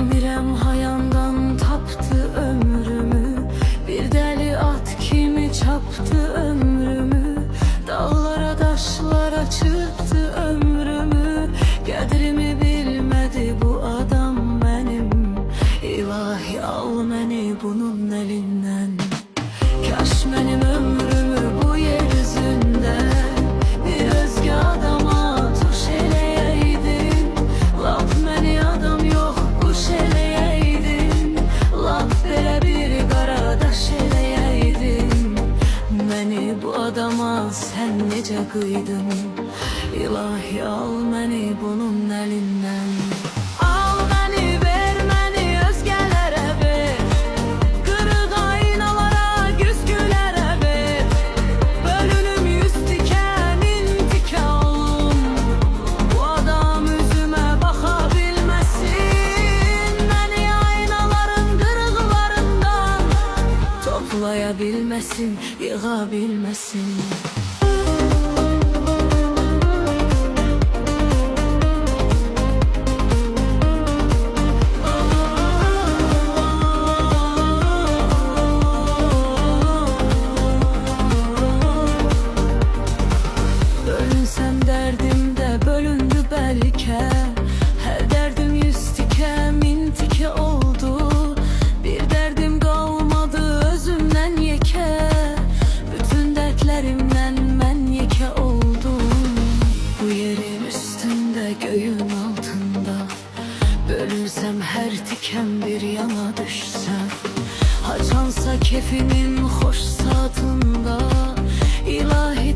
Bilmirəm hayandan tapdı ömrümü, bir deli at kimi çaptı ömrümü, dağlara daşlara çırptı ömrümü. Qədrimi bilmədi bu adam mənim, İlahi al məni bunun əlindən. Kaş mənim ömrümü bu yer üzündə bir özgə adama tuş eləyəydin. Lap məni adam yox quş eləyəydin, lap belə bir qaradaş eləyəydin. Məni bu adama sən necə qıydın, İlahi al məni bunun əlindən. Al məni, ver məni özgələrə ver, qırıq aynalara, güzgülərə ver. Bölünüm yüz tikə, min tikə olum, bu adam üzümə baxa bilməsin. Məni aynaların qırıqlarından toplaya bilməsin, yığa bilməsin. Bölünsəm dərdimdə bölündü bəlkə, hər dərdim yüz tikə, min tikə oldu. Bir dərdim qalmadı özümdən yekə, bütün dərdlərimdən mən yekə oldum. Bu yerin üstündə, göyün altında, bölünsəm hər tikəm bir yana düşsəm, haçansa kefinin xoş saatında, İlahi